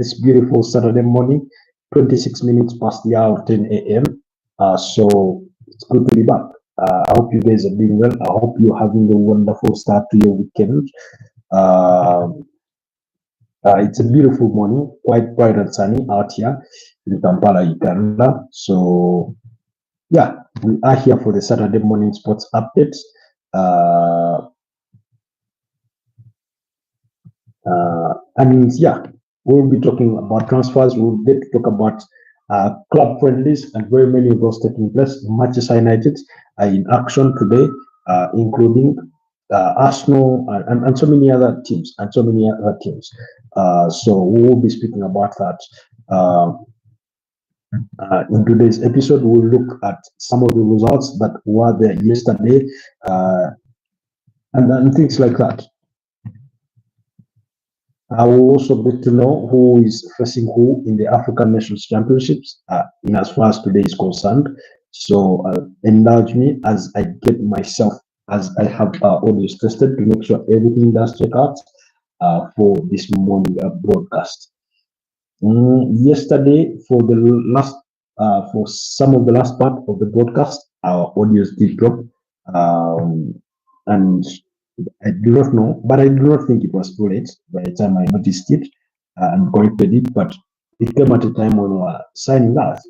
this beautiful Saturday morning, 26 minutes past the hour of 10 a.m. So it's good to be back. I hope you guys are doing well. I hope you're having a wonderful start to your weekend. It's a beautiful morning, quite bright and sunny out here in Kampala, Uganda. So, yeah, we are here for the Saturday morning sports updates. And yeah, we'll be talking about transfers. We'll get to talk about club friendlies and very many of those taking place. Manchester United are in action today, including Arsenal and so many other teams So we will be speaking about that. In today's episode, we'll look at some of the results that were there yesterday and things like that. I will also get to know who is facing who in the African Nations Championships in as far as today is concerned. So indulge me as I get myself, as I have audios tested to make sure everything does check out for this morning broadcast. Yesterday, for the last, for some of the last part of the broadcast, our audios did drop, and I do not know, but I do not think it was too late by the time I noticed it and corrected it. But it came at a time when we were signing out,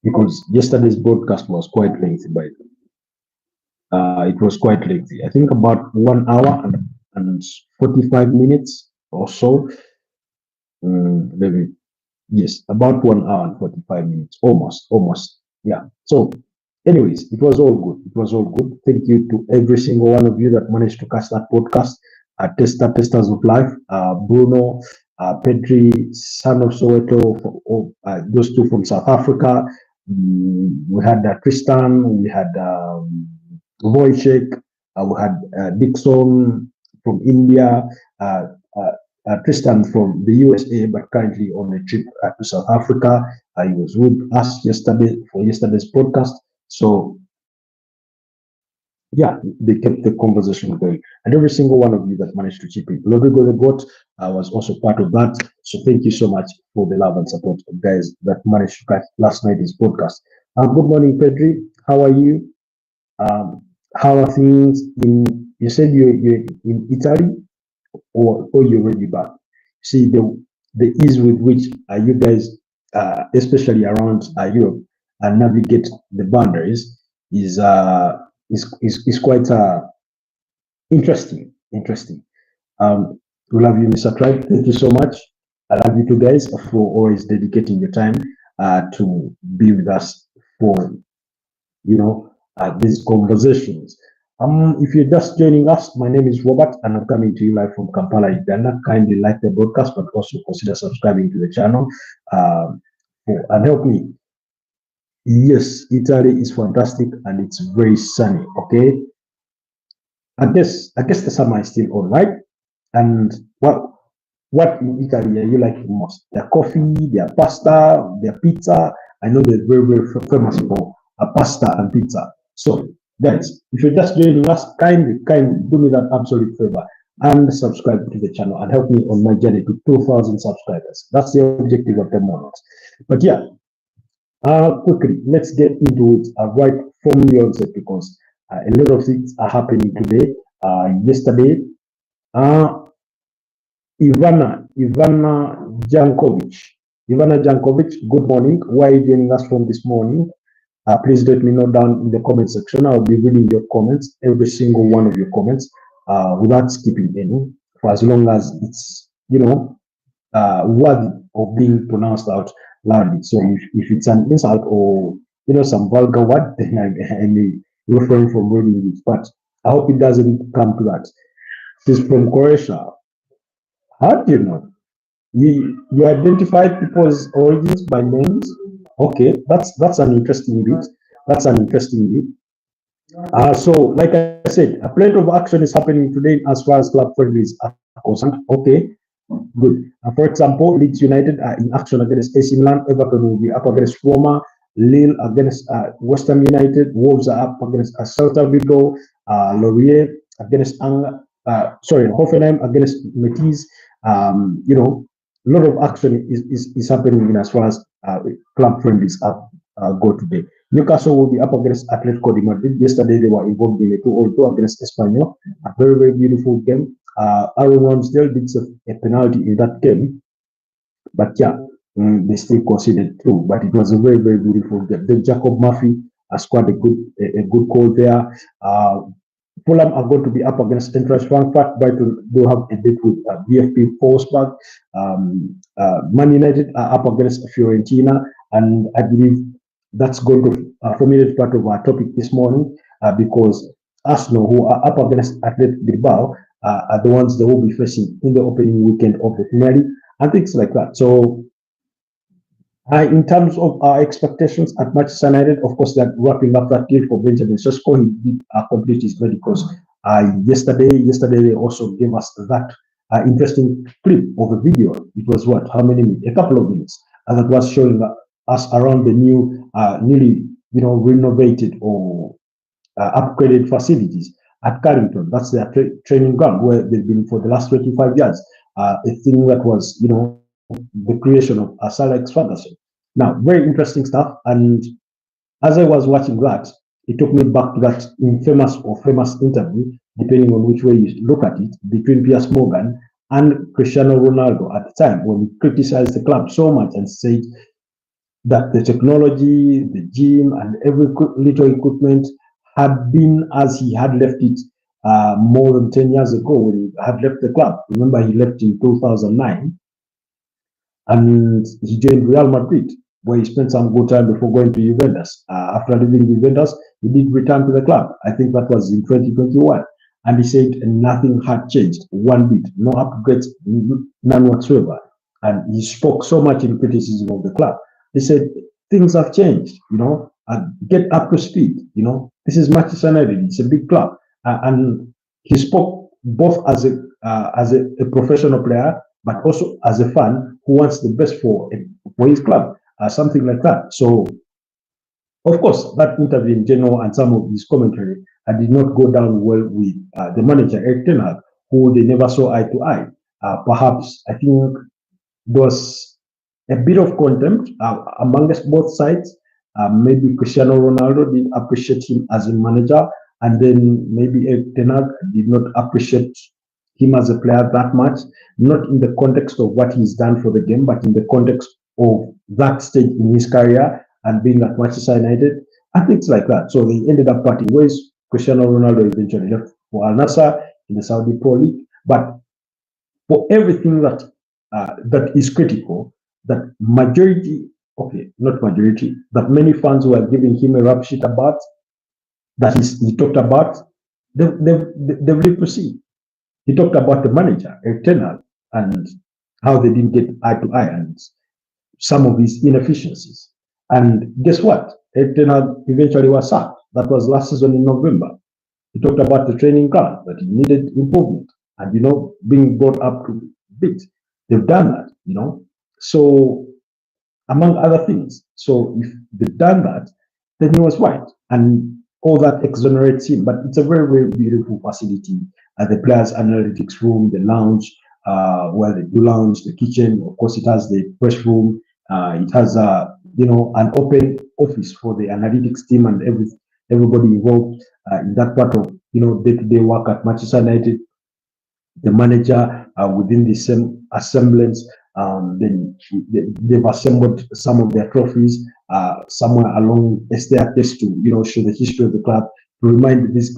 because yesterday's broadcast was quite lengthy. It was quite lengthy. I think about 1 hour and 45 minutes or so. Yes, about 1 hour and 45 minutes, almost. Yeah. So, anyways, it was all good. Thank you to every single one of you that managed to catch that podcast. Testers of Life, Bruno, Pedri, son of Soweto, those two from South Africa. We had Tristan, we had Wojciech, we had Dixon from India, Tristan from the USA, but currently on a trip to South Africa. He was with us yesterday for yesterday's podcast. So, yeah, they kept the conversation going. And every single one of you that managed to chip in. Rodrigo the Goat was also part of that. So, thank you so much for the love and support of guys that managed to catch last night's podcast. Good morning, Pedri. How are you? How are things you said you're in Italy? Or you're already back. See the ease with which you guys, especially around Europe, navigate the boundaries is quite interesting. We love you, Mr. Tribe. Thank you so much. I love you two guys for always dedicating your time to be with us for these conversations. If you're just joining us, my name is Robert and I'm coming to you live from Kampala, Uganda. Kindly like the broadcast, but also consider subscribing to the channel and help me. Yes, Italy is fantastic and it's very sunny. Okay, I guess the summer is still on, right? And what in Italy are you liking most? Their coffee, their pasta, their pizza. I know they're very, very famous for pasta and pizza. So, guys, if you're just joining us, kindly do me that absolute favor and subscribe to the channel and help me on my journey to 2,000 subscribers. That's the objective at the moment. But yeah, quickly, let's get into it right from the onset because a lot of things are happening today. Yesterday, Ivana Jankovic, good morning. Where are you joining us from this morning? Please let me know down in the comment section. I'll be reading your comments, every single one of your comments, without skipping any, for as long as it's, worthy of being pronounced out loudly. So if it's an insult or, some vulgar word, then I may refrain from reading it. But I hope it doesn't come to that. This is from Croatia. How do you know? You identify people's origins by names? Okay, that's an interesting bit. So, like I said, a plenty of action is happening today as far as club friendlies are concerned. Okay, good. For example, Leeds United are in action against AC Milan. Everton will be up against Roma. Lille against West Ham United. Wolves are up against Celta Vigo. Lorient against Hoffenheim against Metis. You know, a lot of action is happening in as far as club friendlies go today. Newcastle will be up against Atletico de Madrid. Yesterday they were involved in a 2-2 against Espanyol. A very, very beautiful game. Aaron Ramsdale did a penalty in that game, but yeah, they still conceded through. But it was a very, very beautiful game. Then Jacob Murphy scored a good goal there. Fulham are going to be up against Eintracht Frankfurt. Brighton do have a bit with VfB Wolfsburg. Man United are up against Fiorentina, and I believe that's going to formulate part of our topic this morning because Arsenal, who are up against Athletic Bilbao, are the ones that will be facing in the opening weekend of the Premier League and things like that. So in terms of our expectations at Manchester United, of course, that wrapping up that deal for Benjamin Sesko, he did complete his medicals yesterday. Yesterday, they also gave us that interesting clip of a video. It was what? How many minutes? A couple of minutes. And that was showing us around the newly, renovated or upgraded facilities at Carrington. That's their training ground where they've been for the last 25 years. A thing that was, the creation of Sir Alex Ferguson. Now, very interesting stuff. And as I was watching that, it took me back to that infamous or famous interview, depending on which way you look at it, between Piers Morgan and Cristiano Ronaldo at the time, when we criticized the club so much and said that the technology, the gym, and every little equipment had been as he had left it more than 10 years ago when he had left the club. Remember, he left in 2009 and he joined Real Madrid, where he spent some good time before going to Juventus. After leaving Juventus, he did return to the club. I think that was in 2021. And he said nothing had changed one bit, no upgrades, none whatsoever. And he spoke so much in criticism of the club. He said, things have changed, get up to speed, This is Manchester United, it's a big club. And he spoke both as a professional player, but also as a fan who wants the best for his club, something like that. So, of course, that interview in general and some of his commentary did not go down well with the manager, Erik ten Hag, who they never saw eye to eye. Perhaps, I think there was a bit of contempt amongst both sides. Maybe Cristiano Ronaldo did appreciate him as a manager, and then maybe Erik ten Hag did not appreciate him as a player that much, not in the context of what he's done for the game, but in the context of that stage in his career and being at Manchester United and things like that. So they ended up parting ways. Cristiano Ronaldo eventually left for Al Nassr in the Saudi Pro League. But for everything that is critical, that majority, okay, not majority, that many fans were giving him a rap sheet about, that he talked about, they've lived to see. He talked about the manager, Erik ten Hag, and how they didn't get eye to eye and some of his inefficiencies. And guess what? Erik ten Hag eventually was sacked. That was last season in November. He talked about the training ground, that it needed improvement and, being brought up to bit. They've done that, So, among other things. So, if they've done that, then he was right. And all that exonerates him. But it's a very, very beautiful facility. The players' analytics room, the lounge, where they do lounge, the kitchen. Of course, it has the press room. It has, an open office for the analytics team and everybody involved in that part of, day-to-day work at Manchester United. The manager within the same assemblance. Then they've assembled some of their trophies somewhere along a staircase to, show the history of the club, to remind these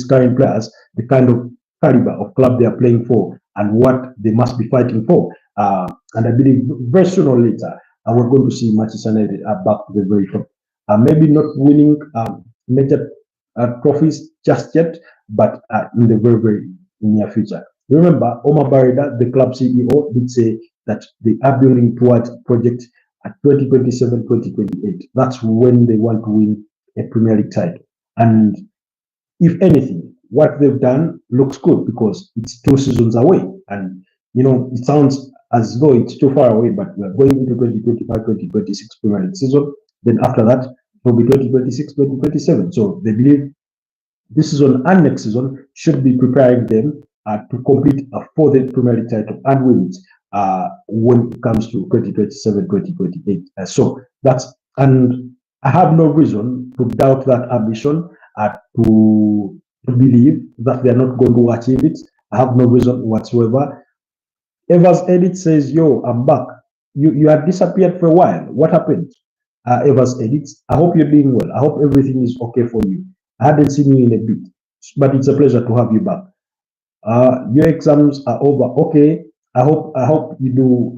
current players the kind of caliber of club they are playing for and what they must be fighting for. And I believe very soon or later, we're going to see Manchester United back to the very top. Maybe not winning major trophies just yet, but in the very, very near future. Remember, Omar Barida, the club CEO, did say that they are building towards a project at 2027-2028. That's when they want to win a Premier League title. And if anything, what they've done looks good because it's 2 seasons away. And, it sounds as though it's too far away, but we're going into 2025-2026 Premier League season. Then after that, it will be 2026-2027. So they believe this season and next season should be preparing them to compete for the Premier League title and win it when it comes to 2027-2028. So that's, and I have no reason to doubt that ambition, to believe that they are not going to achieve it. I have no reason whatsoever. Evers Edit says, yo, I'm back. You had disappeared for a while. What happened? Evers Edit, I hope you're doing well. I hope everything is okay for you. I hadn't seen you in a bit, but it's a pleasure to have you back. Your exams are over. Okay. I hope you do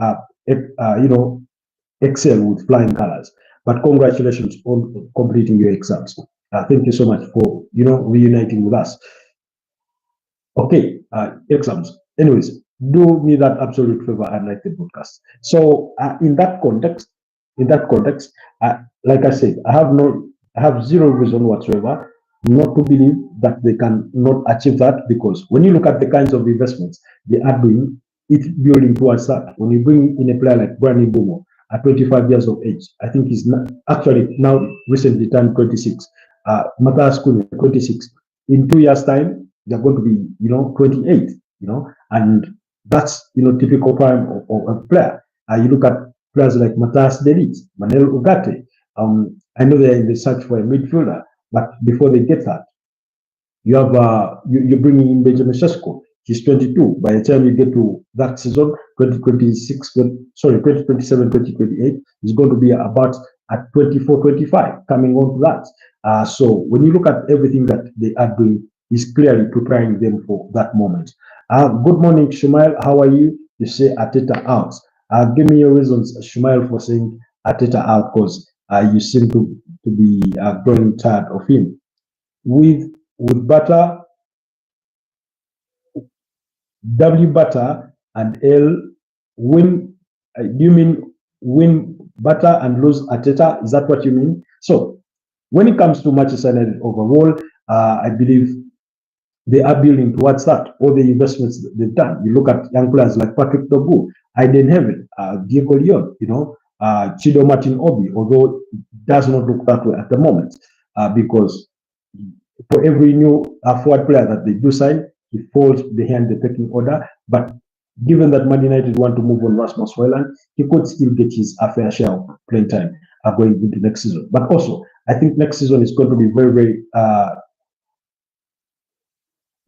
excel with flying colors. But congratulations on completing your exams. Thank you so much for reuniting with us. Okay, exams. Anyways, do me that absolute favor and like the broadcast. So in that context, like I said, I have zero reason whatsoever not to believe that they can not achieve that, because when you look at the kinds of investments they are doing, it's building towards that. When you bring in a player like Brandon Bomo at 25 years of age, I think he's not, actually now recently turned 26. Matthias Cunha, 26. In 2 years' time, they're going to be 28. And that's typical prime of a player. You look at players like Matthias Delit, Manuel Ugarte. I know they're in the search for a midfielder, but before they get that, you have you're bringing in Benjamin Sesko. He's 22. By the time you get to that season, 2027, 2028, he's going to be about at 24, 25, coming on to that. So when you look at everything that they are doing, is clearly preparing them for that moment. Good morning, Shumail. How are you? You say Ateta out. Give me your reasons, Shumail, for saying Ateta out, because you seem to be growing tired of him. With Butter, W Butter and L win. Do you mean win Butter and lose Ateta? Is that what you mean? So when it comes to Manchester United overall, I believe they are building towards that. All the investments they've done. You look at young players like Patrick Dogu, Aiden Heaven, Diego Leon, Chido Martin Obi, although it does not look that way at the moment, because for every new forward player that they do sign, he falls behind the pecking order. But given that Man United want to move on Rasmus Hojlund, he could still get his fair share of playing time going into next season. But also, I think next season is going to be very, very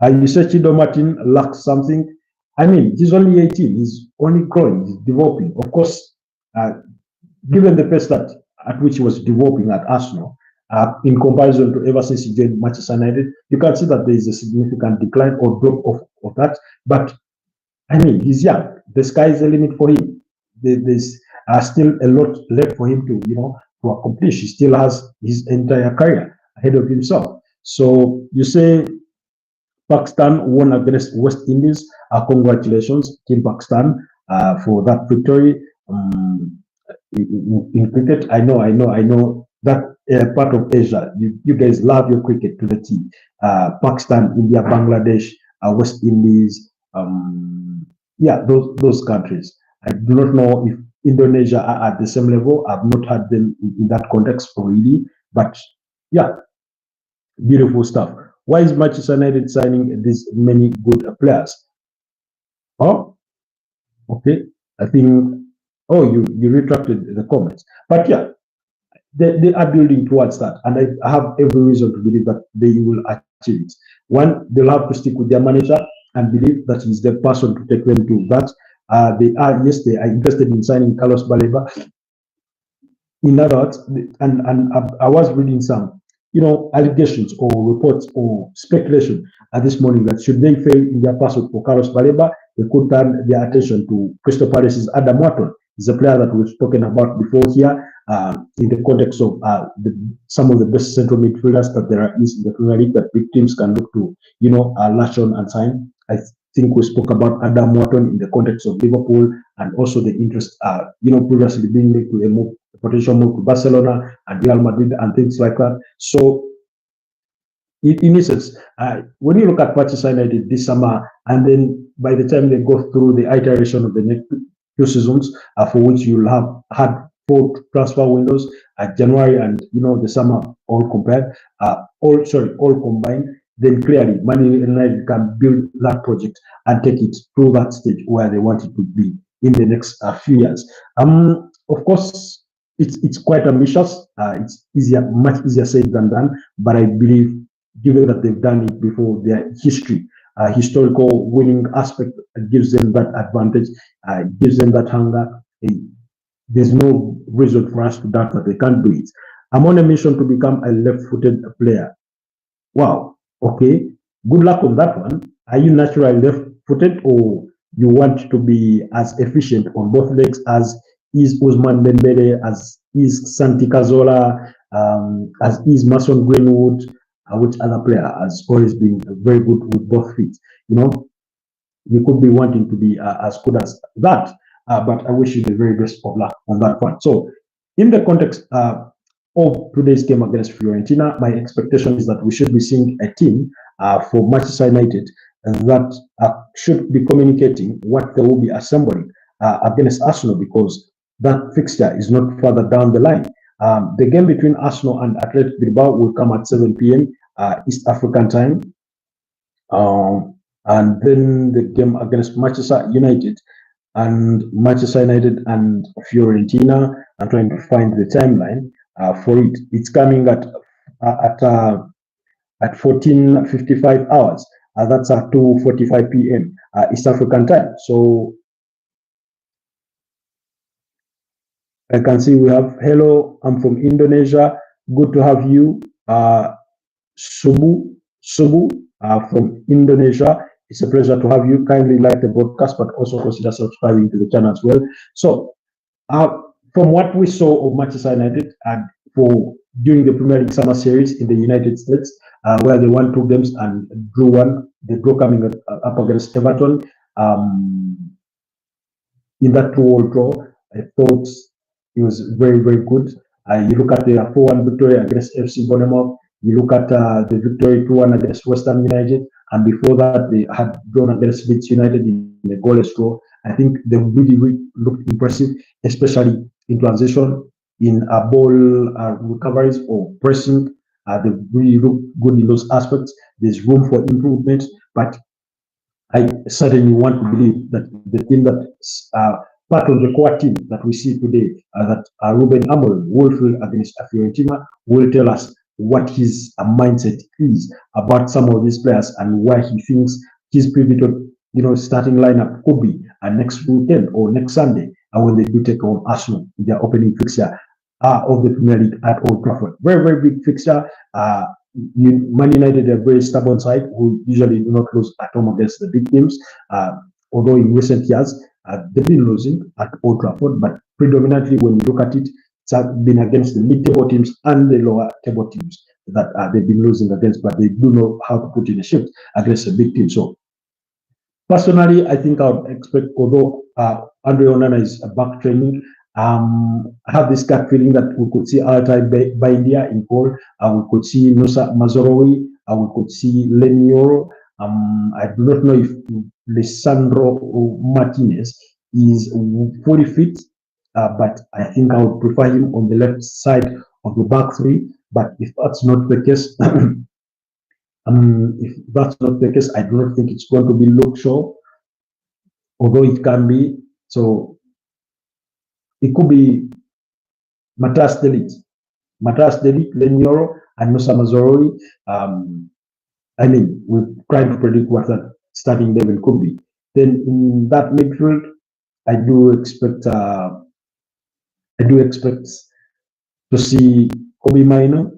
you say Chido Martin lacks something. I mean, he's only 18. He's only growing. He's developing. Of course, given the pace at which he was developing at Arsenal, in comparison to ever since he joined Manchester United, you can see that there is a significant decline or drop off of that. But I mean, he's young. The sky is the limit for him. There's still a lot left for him to accomplish. He still has his entire career ahead of himself. So you say Pakistan won against West Indies. Congratulations, Team Pakistan, for that victory. In cricket, I know that part of Asia, you guys love your cricket to the T. Pakistan, India, Bangladesh, West Indies, those countries. I do not know if Indonesia are at the same level. I've not had them in that context really, but yeah, beautiful stuff. Why is Manchester United signing these many good players? Oh, okay. I think, you retracted the comments. But yeah, they are building towards that. And I have every reason to believe that they will achieve it. One, they'll have to stick with their manager and believe that he's the person to take them to that. They are interested in signing Carlos Baleba. In other words, and I was reading some allegations or reports or speculation at this morning that should they fail in their pursuit for Carlos Baleba, they could turn their attention to Crystal Palace's Adam Wharton. He's a player that we've spoken about before here in the context of some of the best central midfielders that there is in the Premier League that big teams can look to, lash on and sign. I think we spoke about Adam Wharton in the context of Liverpool and also the interest, previously being linked to a potential move to Barcelona and Real Madrid and things like that. So, in essence, when you look at Manchester United this summer, and then by the time they go through the iteration of the next 2 seasons, for which you'll have had 4 transfer windows, January and the summer all combined, then clearly Man United can build that project and take it to that stage where they want it to be in the next few years. Of course, it's quite ambitious. It's much easier said than done. But I believe, given that they've done it before, their history, historical winning aspect gives them that advantage, gives them that hunger. There's no reason for us to doubt that they can't do it. I'm on a mission to become a left-footed player. Wow. Okay. Good luck on that one. Are you naturally left-footed, or you want to be as efficient on both legs as is Usman Dembele, as is Santi Cazorla, as is Mason Greenwood, which other player has always been very good with both feet? You know, you could be wanting to be as good as that, but I wish you the very best of luck on that one. So, in the context of today's game against Fiorentina, my expectation is that we should be seeing a team for Manchester United that should be communicating what they will be assembling against Arsenal, because that fixture is not further down the line. The game between Arsenal and Athletic Bilbao will come at 7 p.m. East African time. And then the game against Manchester United and Fiorentina. I'm trying to find the timeline for it. It's coming at 14:55 hours. That's at 2:45 p.m. East African time. So I can see we have, hello, I'm from Indonesia. Good to have you. Subu from Indonesia. It's a pleasure to have you. Kindly like the broadcast, but also consider subscribing to the channel as well. So, from what we saw of Manchester United and during the Premier League Summer Series in the United States, where they won 2 games and drew 1, the draw coming up against Everton. In that 2-all draw, I thought it was very, very good. You look at the 4-1 victory against FC Bournemouth. You look at the victory 2-1 against West Ham United, and before that they had drawn against Leeds United in the goalless draw. I think they really, really looked impressive, especially in transition, in ball recoveries or pressing. They really look good in those aspects. There's room for improvement, but I certainly want to believe that the team that's part of the core team that we see today, that Ruben Amorim will feel against Fiorentina, will tell us what his mindset is about some of these players and why he thinks his pivotal, starting lineup could be next weekend or next Sunday, when they do take on Arsenal in their opening fixture of the Premier League at Old Trafford. Very, very big fixture. Man United are a very stubborn side who usually do not lose at home against the big teams. Although in recent years they've been losing at Old Trafford, but predominantly when you look at it, it's been against the mid-table teams and the lower-table teams that they've been losing against, but they do know how to put in a shift against a big team. So, personally, I think I would expect, although Andre Onana is back training, I have this gut feeling that we could see Altay Baindia in goal. We could see Nusa Mazorowi. We could see Lenioro. I do not know if Lisandro Martinez is fully fit, but I think I would prefer him on the left side of the back three. But if that's not the case, I do not think it's going to be Luke Shaw, although it can be. So it could be Matas Delit, Lenioro, and Nusa Mazorori. I mean, we're trying to predict what that starting level could be. Then in that midfield, I do expect to see Kobe Maino.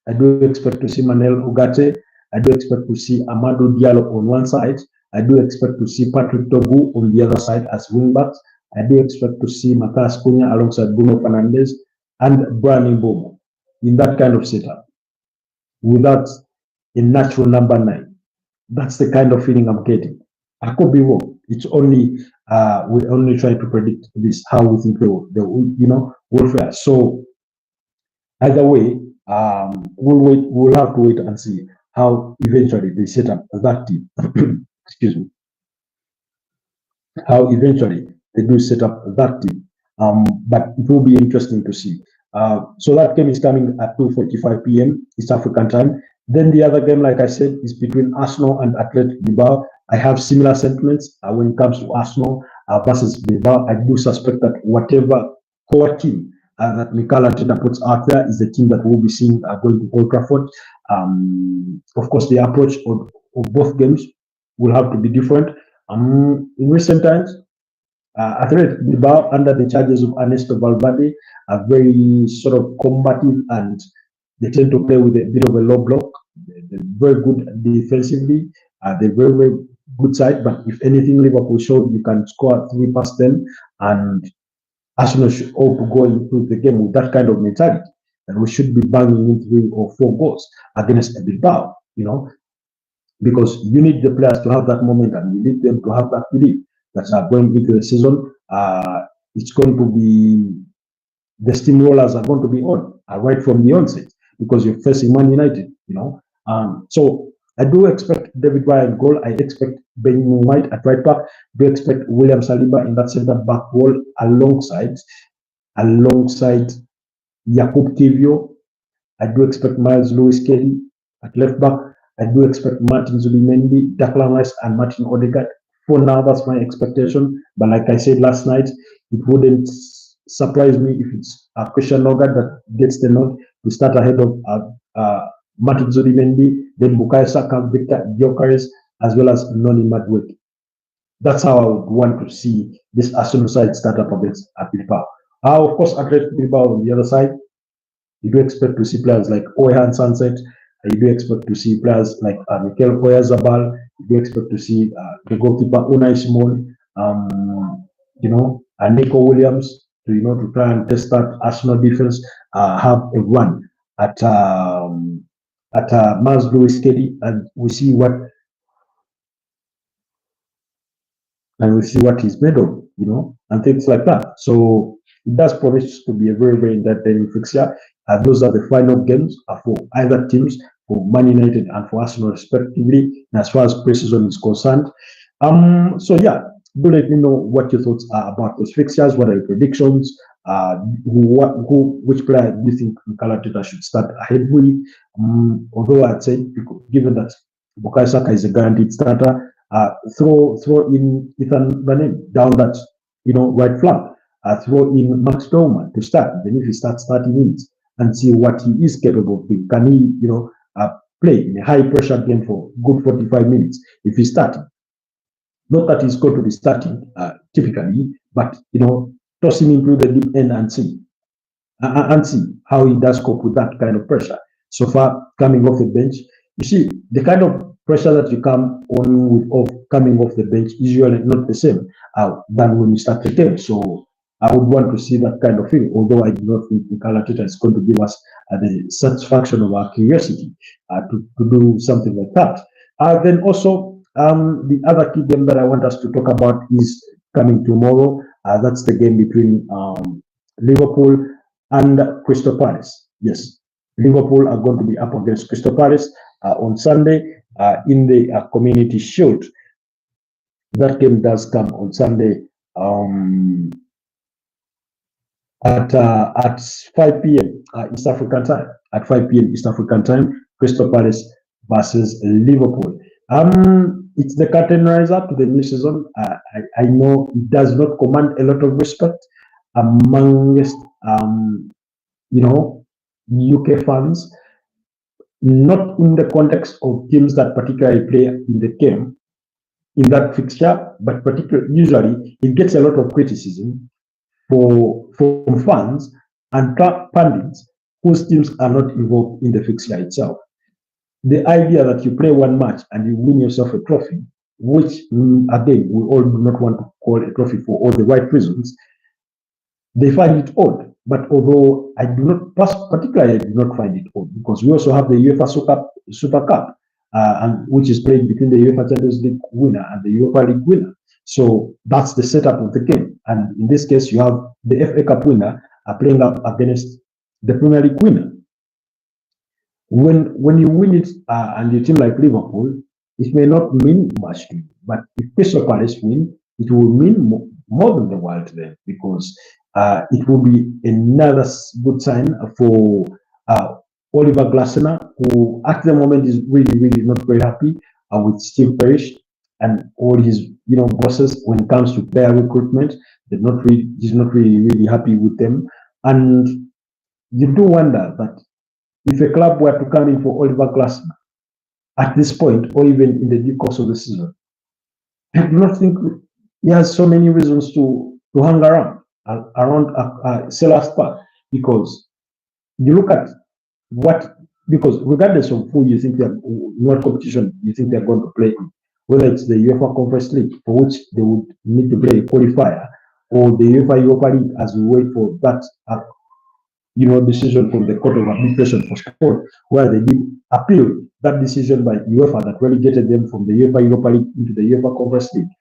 I do expect to see Manel Ugarte. I do expect to see Amadou Diallo on one side. I do expect to see Patrick Togu on the other side as wingbacks. I do expect to see Matas Cunha alongside Bruno Fernandes and Bryan Mbeumo in that kind of setup, without a natural number 9. That's the kind of feeling I'm getting. I could be wrong. It's only we're only trying to predict this, how we think they will fare. So either way, we'll have to wait and see how eventually they set up that team. Excuse me. How eventually they do set up that team. But it will be interesting to see. So that game is coming at 2:45 p.m. East African time. Then the other game, like I said, is between Arsenal and Athletic Bilbao. I have similar sentiments when it comes to Arsenal versus Bilbao. I do suspect that whatever core team that Mikel Arteta puts out there is the team that we'll be seeing going to Old Trafford. Of course, the approach of both games will have to be different. In recent times, Athletic Bilbao, under the charges of Ernesto Valverde, are very sort of combative and they tend to play with a bit of a low block. They're very good defensively. They're very, very good side. But if anything, Liverpool showed you can score 3 past them, and Arsenal should hope to go into the game with that kind of mentality. And we should be banging in 3 or 4 goals against a Bilbao, because you need the players to have that momentum. You need them to have that belief that going into the season, it's going to be the steamrollers are going to be on right from the onset because you're facing Man United. So I do expect David Ryan goal. I expect Ben White at right back. Do expect William Saliba in that centre back role alongside Jakub Kivio. I do expect Miles Lewis Kelly at left back. I do expect Martin Zubimendi, Declan Rice, and Martin Odegaard. For now, that's my expectation. But like I said last night, it wouldn't surprise me if it's Christian Nogard that gets the nod to start ahead of Martin Zubimendi, then Bukayo Saka, Victor Gyökeres, as well as Noni Madueke. That's how I would want to see this Arsenal side start up against Bilbao. Of course, Athletic Bilbao on the other side, you do expect to see players like Oyan Sunset. You do expect to see players like Mikel Oyarzabal. You do expect to see the goalkeeper Unai Simon, Nico Williams to try and test that Arsenal defense. Have a run at Miles Lewis Kelly, and we see what he's made of, and things like that. So it does promise to be a very, very entertaining fixture. Those are the final games for either teams, for Man United and for Arsenal respectively, and as far as preseason is concerned. So yeah, do let me know what your thoughts are about those fixtures. What are your predictions? Which player do you think Mikel Arteta should start ahead with? Although I'd say, given that Bukayo Saka is a guaranteed starter, throw in Ethan Banem down that right flank. Throw in Max Dorman to start. Then if he starts 30 minutes and see what he is capable of doing, can he play in a high pressure game for good 45 minutes if he's starting? Not that he's going to be starting typically, but toss him into the deep end and see how he does cope with that kind of pressure. So far, coming off the bench, you see the kind of pressure that you come on with of coming off the bench is usually not the same than when you start the game. So I would want to see that kind of thing, although I do not think Mikel Arteta is going to give us the satisfaction of our curiosity to do something like that. Then also, the other key game that I want us to talk about is coming tomorrow. That's the game between Liverpool and Crystal Palace. Yes, Liverpool are going to be up against Crystal Palace on Sunday in the Community Shield. That game does come on Sunday at 5 p.m. East African time. At 5 p.m. East African time, Crystal Palace versus Liverpool. It's the curtain raiser to the new season. I know it does not command a lot of respect amongst UK fans, not in the context of teams that particularly play in the game in that fixture, but particularly usually it gets a lot of criticism from fans and pundits whose teams are not involved in the fixture itself. The idea that you play one match and you win yourself a trophy, which again we all do not want to call a trophy for all the right reasons, they find it odd. But although I do not particularly, I do not find it odd, because we also have the UEFA Super Cup, and which is played between the UEFA Champions League winner and the Europa League winner. So that's the setup of the game. And in this case, you have the FA Cup winner playing up against the Premier League winner. When you win it and your team like Liverpool, it may not mean much to you. But if Crystal Palace win, it will mean more than the world to them, because it will be another good sign for Oliver Glasner, who at the moment is really not very happy with Steve Parrish and all his bosses when it comes to player recruitment. He's not really happy with them. And you do wonder that if a club were to come in for Oliver Glasner at this point, or even in the due course of the season, I do not think he has so many reasons to hang around Selhurst Park, because you look at because regardless of who you think what competition you think they're going to play in, whether it's the UEFA Conference League, for which they would need to play a qualifier, or the UEFA Europa League, as we wait for that decision from the Court of Arbitration for Sport, where they did appeal that decision by UEFA that relegated them from the UEFA Europa League into the UEFA Conference League.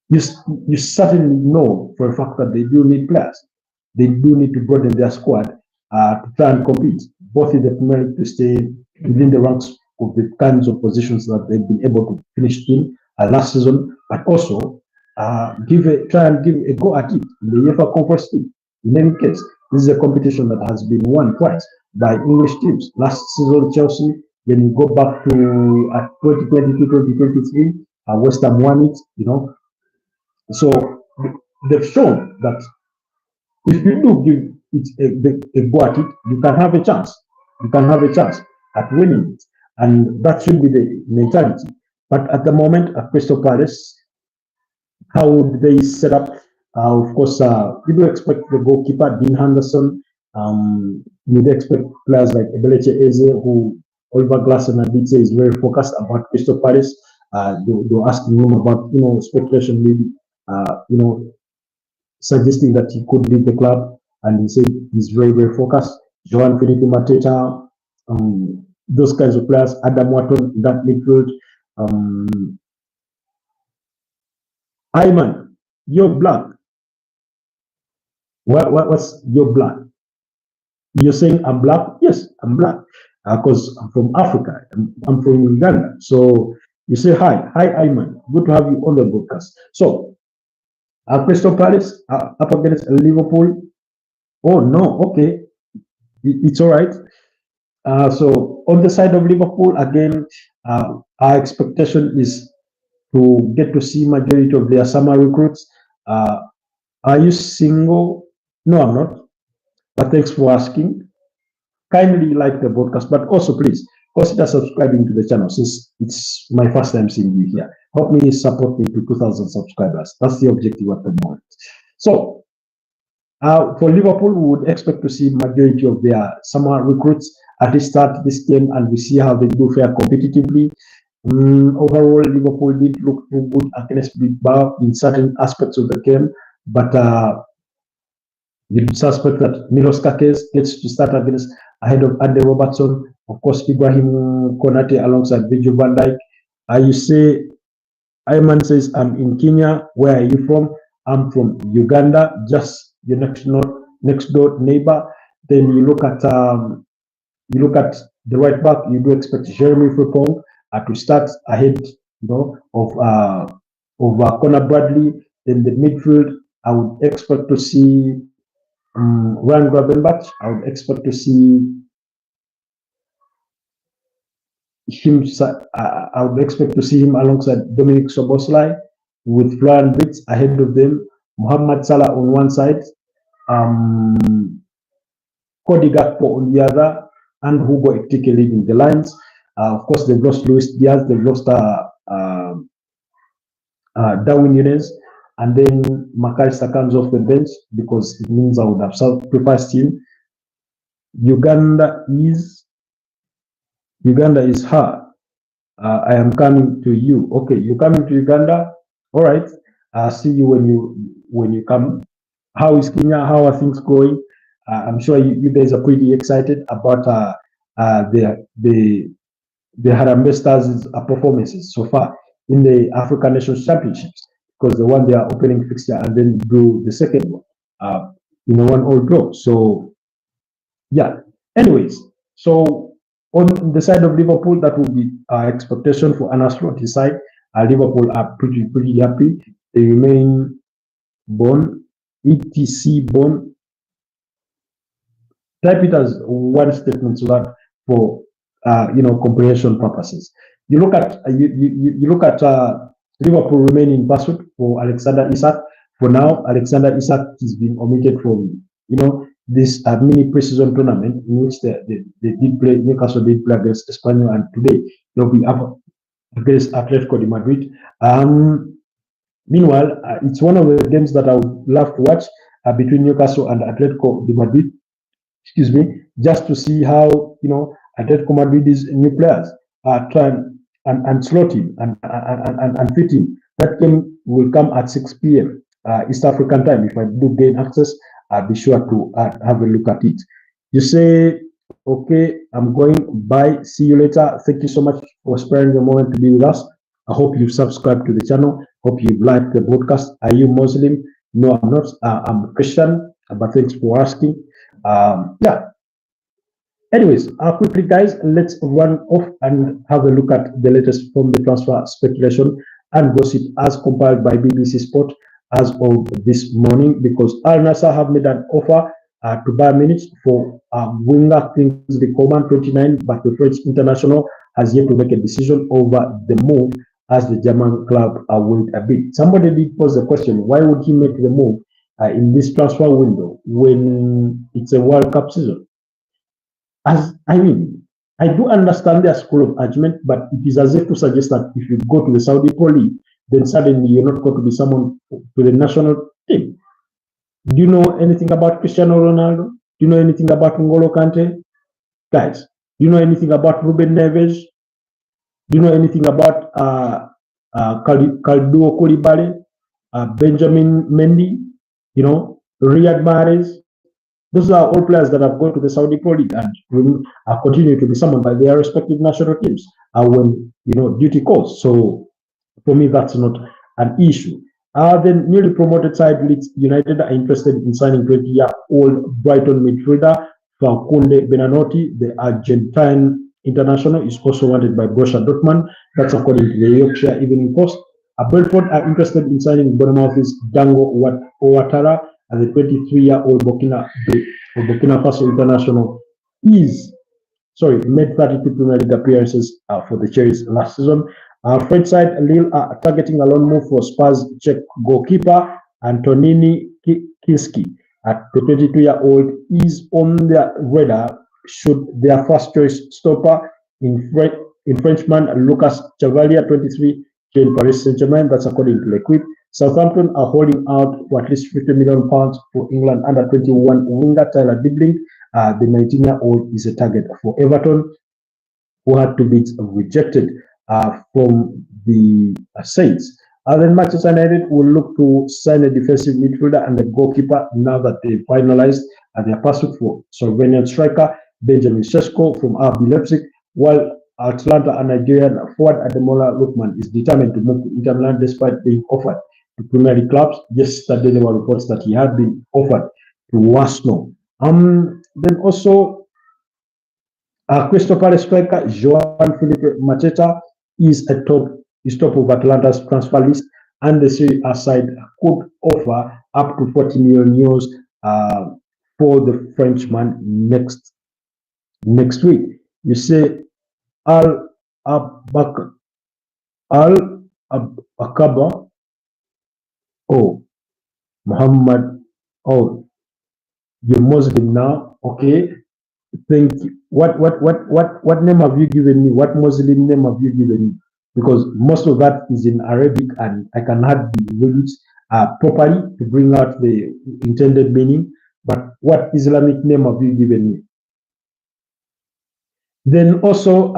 You certainly know for a fact that they do need players. They do need to broaden their squad to try and compete, both in the Premier League to stay within the ranks of the kinds of positions that they've been able to finish in last season, but also try and give a go at it in the UEFA Conference League. In any case, this is a competition that has been won twice by English teams. Last season, Chelsea. When you go back to 2022-2023, West Ham won it. So they've shown that if you do give it a go at it, you can have a chance. You can have a chance at winning it, and that should be the mentality. But at the moment, at Crystal Palace, how would they set up? Of course, you do expect the goalkeeper, Dean Henderson. You'd expect players like Ebeleche Eze, who Oliver Glasner did say is very focused about Crystal Palace. They were asking him about, speculation, maybe, suggesting that he could leave the club, and he said he's very focused. Joan Felipe Mateta, those kinds of players, Adam Wharton, that midfield. Ayman, you're black. What's your black? You're saying I'm black? Yes, I'm black because I'm from Africa. I'm from Uganda. So you say hi, Ayman. Good to have you on the broadcast. So Crystal Palace up against Liverpool. Oh no, okay, it's all right. So on the side of Liverpool, again, our expectation is to get to see majority of their summer recruits. Are you single? No, I'm not. But thanks for asking. Kindly like the podcast, but also please consider subscribing to the channel since it's my first time seeing you here. Help me support me to 2,000 subscribers. That's the objective at the moment. So for Liverpool, we would expect to see majority of their summer recruits at the start of this game, and we see how they do fare competitively. Overall, Liverpool did look too good against Bilbao in certain aspects of the game, but you suspect that Milos Kakes gets to start ahead of Andy Robertson, of course, Ibrahim Konate alongside Virgil van Dijk. You say, Ayman says, I'm in Kenya. Where are you from? I'm from Uganda, just your next door neighbor. Then you look at the right back. You do expect Jeremy Frimpong to start ahead, of Conor Bradley. Then the midfield, I would expect to see Ryan Gravenberch. I would expect to see him. I would expect to see him alongside Dominic Soboslai, with Florian Wirtz ahead of them. Mohamed Salah on one side, Cody Gakpo on the other, and Hugo Ekitike leading the lines. Of course, they've lost Luis Diaz. They've lost Darwin Nunes. And then McAllister comes off the bench because it means I would have sacrificed him. Uganda is her. I am coming to you. Okay, you're coming to Uganda. All right. See you when you come. How is Kenya? How are things going? I'm sure you guys are pretty excited about the Harambee Stars' performances so far in the African Nations Championships, because they won their opening fixture and then drew the second one in a 1-1 draw. So yeah. Anyways, so on the side of Liverpool, that will be our expectation for Arne Slot's side. Liverpool are pretty happy. They remain born, etc. born. type it as one statement so that for comprehension purposes. You look at you look at Liverpool remaining pursuit for Alexander Isak. For now, Alexander Isak is being omitted from this mini preseason tournament in which they did play. Newcastle did play against Espanyol, and today they'll be up against Atletico de Madrid. Meanwhile, it's one of the games that I would love to watch between Newcastle and Atletico de Madrid. Excuse me, just to see how Atletico Madrid's new players try and slot him and fit him. That game will come at 6 p.m. East African time. If I do gain access, I'll be sure to have a look at it. You say, okay, I'm going. Bye. See you later. Thank you so much for sparing the moment to be with us. I hope you've subscribed to the channel. Hope you've liked the broadcast. Are you Muslim? No, I'm not. I'm Christian, but thanks for asking. Yeah. Anyways, quickly, guys, let's run off and have a look at the latest from the transfer speculation and gossip as compiled by BBC Sport as of this morning, because Al Nassr have made an offer to Bayern Munich for winger Kingsley Coman, 29, but the French international has yet to make a decision over the move as the German club wait a bit. Somebody did pose the question, why would he make the move in this transfer window when it's a World Cup season? I do understand their school of argument, but it is as if to suggest that if you go to the Saudi Pro League, then suddenly you're not going to be someone to the national team. Do you know anything about Cristiano Ronaldo? Do you know anything about N'Golo Kante? Guys, do you know anything about Ruben Neves? Do you know anything about Kalidou Koulibaly, Benjamin Mendy, Riyad Mahrez? Those are all players that have gone to the Saudi Pro League and will continue to be summoned by their respective national teams when duty calls. So for me, that's not an issue. The newly promoted side Leeds United are interested in signing 20-year-old Brighton midfielder Facundo Benanotti. The Argentine international is also wanted by Borussia Dortmund. That's according to the Yorkshire Evening Post. Brentford are interested in signing Bournemouth's Dango Ouattara, and the 23-year-old Burkina Faso international made 32 Premier League appearances for the Cherries last season. French side Lille are targeting a loan move for Spurs Czech goalkeeper Antonini Kinski. The 22-year-old is on their radar should their first choice stopper in Frenchman Lucas Chevalier, 23, join Paris Saint-Germain. That's according to L'Equipe. Southampton are holding out for at least £50 million for England under 21 winger Tyler Dibling. The 19-year-old is a target for Everton, who had to be rejected from the Saints. Then Manchester United will look to sign a defensive midfielder and a goalkeeper now that they've finalized their pursuit for Slovenian striker Benjamin Sesko from RB Leipzig, while Atlanta and Nigerian forward Ademola Lookman is determined to move to Inter Milan despite being offered to Premier League clubs. Yesterday there were reports that he had been offered to Arsenal. Then also Crystal Palace striker Joan Felipe Mateta is top of Atlanta's transfer list, and the Serie A side could offer up to 40 million euros for the Frenchman next week. You say Al Akaba, Muhammad, you're Muslim now, okay? Thank you. What name have you given me? What Muslim name have you given me? Because most of that is in Arabic, and I can hardly read it properly to bring out the intended meaning. But what Islamic name have you given me? Then also,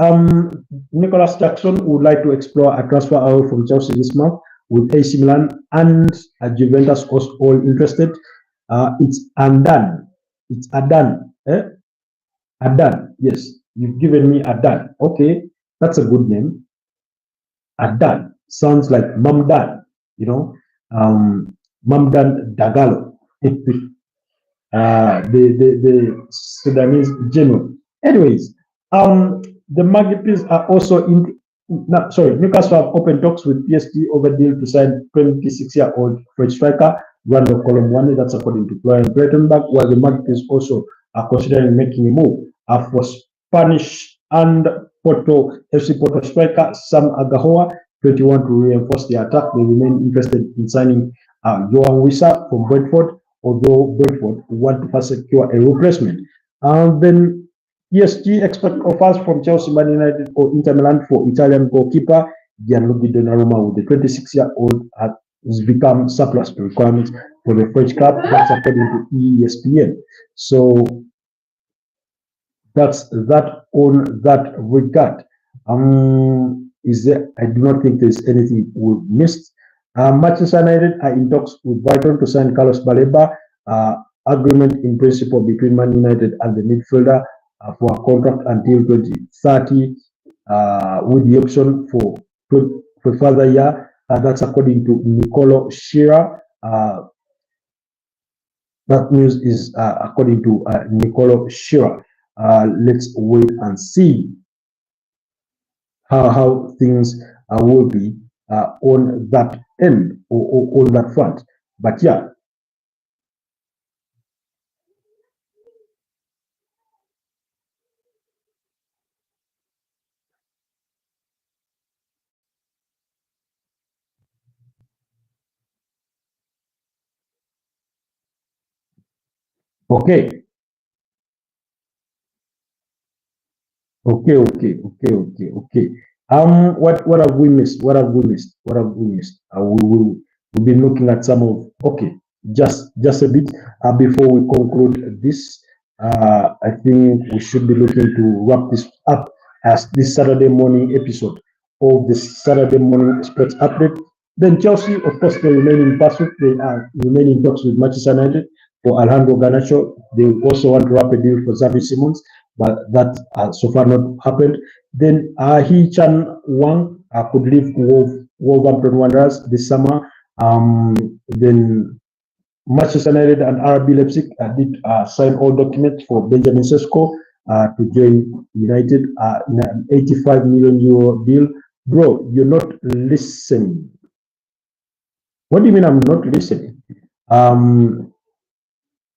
Nicholas Jackson would like to explore a transfer out from Chelsea this month, with AC Milan and Juventus all interested. It's Adan. It's Adan. Adan. Yes, you've given me Adan. Okay, that's a good name. Adan sounds like Mamdan. Mamdan Dagalo. The Sudanese general. Anyways, the Magpies are also Newcastle have opened talks with PSG over deal to sign 26-year-old French striker Randall Colomwani. That's according to Florian Preseason, while the Magpies also are considering making a move for Spanish and FC Porto striker Sam Agahoa, 21, to reinforce the attack. They remain interested in signing Johan Wissa from Brentford, although Brentford want to first secure a replacement. And then PSG expect offers from Chelsea, Man United, or Inter Milan for Italian goalkeeper Gianluigi Donnarumma, with the 26-year-old has become surplus to requirements for the French club. That's according to ESPN. So that's that on that regard. Is there? I do not think there's anything we've missed. Manchester United are in talks with Brighton to sign Carlos Baleba. Agreement in principle between Man United and the midfielder for a contract until 2030, with the option for further year. That's according to Nicolo Shearer. That news is according to Nicolo Shearer. Let's wait and see how things will be on that end or on that front. But yeah. Okay. Okay. What have we missed? What have we missed? What have we missed? We've been looking at some of. Okay, just a bit before we conclude this. I think we should be looking to wrap this up as this Saturday morning episode of the Saturday morning sports update. Then Chelsea, of course, they remain in pursuit. They are remaining in talks with Manchester United for Alejandro Garnacho. They also want to wrap a deal for Xavi Simons, but that so far not happened. Then Hee Chan Wang could leave Wolverhampton Wanderers this summer. Then Manchester United and RB Leipzig did sign all documents for Benjamin Sesko to join United in an 85 million euro deal. Bro, you're not listening. What do you mean I'm not listening?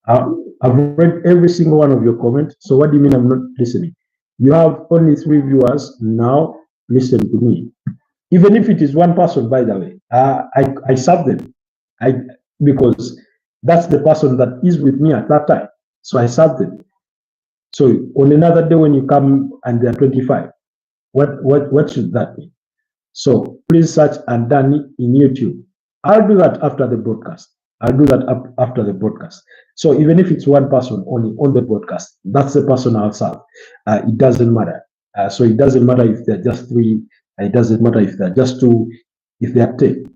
I've read every single one of your comments. So what do you mean I'm not listening? You have only 3 viewers now. Listen to me. Even if it is one person, by the way, I serve them. Because that's the person that is with me at that time. So I serve them. So on another day when you come and they are 25, what should that be? So please search and Danny in YouTube. I'll do that after the broadcast. I'll do that after the broadcast. So even if it's one person only on the broadcast, that's the person I'll serve. It doesn't matter. So it doesn't matter if they're just 3. It doesn't matter if they're just 2. If they're 10,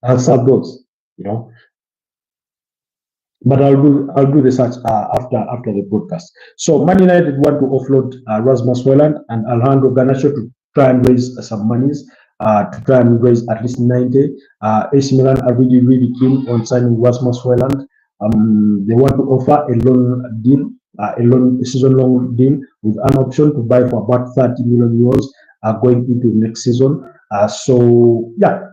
I'll serve those. But I'll do the search after the broadcast. So Man United want to offload Rasmus Hojlund and Alejandro Garnacho to try and raise some monies. To try and raise at least 90. AC Milan are really keen on signing Rasmus Hojlund. They want to offer a loan deal, a season-long deal with an option to buy for about 30 million euros going into next season. So yeah,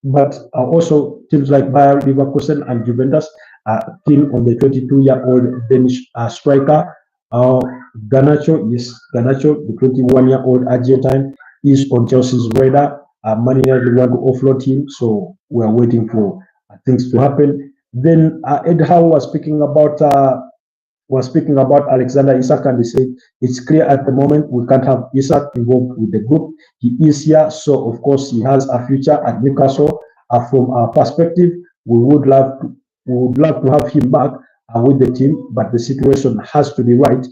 but also teams like Bayer Leverkusen and Juventus are keen on the 22-year-old Danish striker Garnacho. Yes, Garnacho, the 21-year-old Argentine, is on Chelsea's radar. Man United want to offload him, so we are waiting for things to happen. Then Ed Howe was speaking about Alexander Isak, and he said it's clear at the moment we can't have Isak involved with the group. He is here, so of course he has a future at Newcastle. From our perspective, we would love to have him back with the team, but the situation has to be right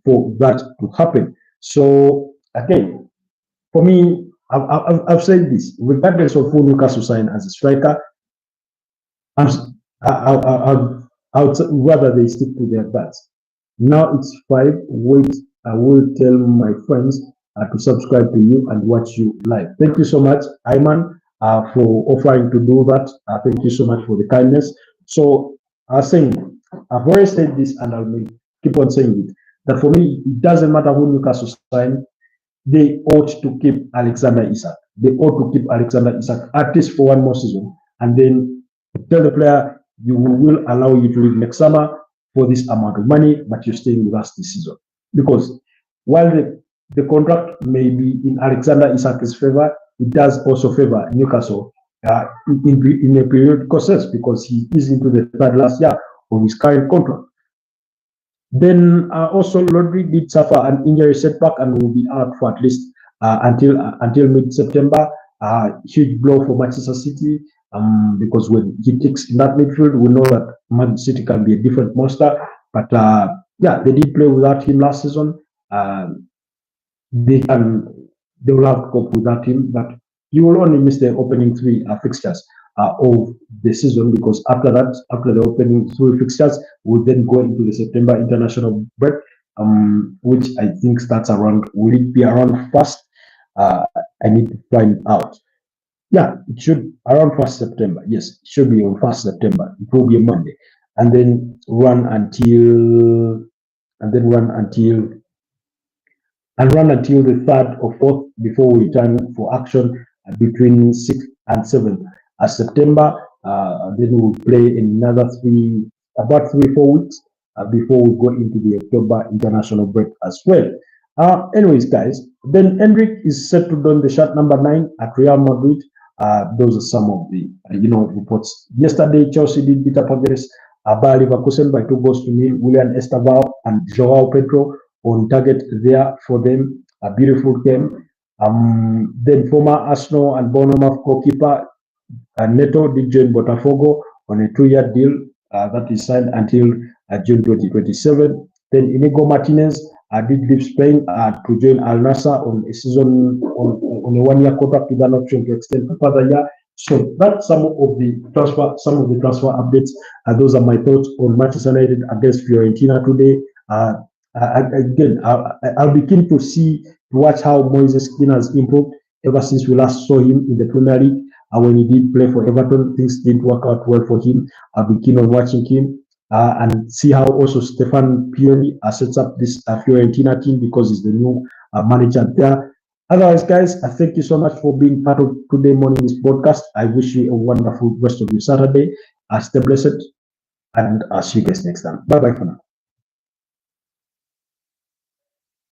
for that to happen. So again, for me, I've said this, regardless of who Newcastle sign as a striker, I would rather they stick to their bats. Now it's 5. Wait, I will tell my friends to subscribe to you and watch you live. Thank you so much, Ayman, for offering to do that. Thank you so much for the kindness. So I've already said this and I'll keep on saying it, that for me, it doesn't matter who Newcastle sign. They ought to keep Alexander Isak. They ought to keep Alexander Isak at least for one more season, and then tell the player you will allow you to leave next summer for this amount of money, but you're staying with us this season. Because while the contract may be in Alexander Isak's favor, it does also favor Newcastle in a periodical sense because he is into the third last year of his current contract. Then also Rodri did suffer an injury setback and will be out for at least until mid-September. Huge blow for Manchester City because when he takes in that midfield, we know that Man City can be a different monster. But yeah, they did play without him last season. They will have to cope without him, but he will only miss the opening three fixtures of the season because after that, after the opening three fixtures, we'll then go into the September international break, which I think starts around, will it be around first? I need to find out. Yeah, it should around 1st September. Yes, it should be on 1st September. It will be a Monday, and then run until the 3rd or 4th before we return for action between 6th and 7th September. Then we'll play another about 3-4 weeks before we go into the October international break as well. Anyways, guys, then Hendrik is set to don the shirt number 9 at Real Madrid. Those are some of the reports. Yesterday, Chelsea did beat up against Bayer Leverkusen by 2-0. Willian Estaval and Joao Pedro on target there for them. A beautiful game. Then former Arsenal and Bournemouth goalkeeper Neto did join Botafogo on a 2-year deal that is signed until June 2027. Then Inigo Martinez did leave Spain to join Al Nassr on a season on a 1-year contract with an option to extend for further year. So that's some of the transfer updates. Those are my thoughts on Manchester United against Fiorentina today. Again, I'll be keen to watch how Moises Kean has improved ever since we last saw him in the Premier League. When he did play for Everton, things didn't work out well for him. I'll be keen on watching him and see how also Stefan Pioli sets up this Fiorentina team because he's the new manager there. Otherwise, guys, I thank you so much for being part of today morning's podcast. I wish you a wonderful rest of your Saturday. Stay blessed, and I'll see you guys next time. Bye-bye for now.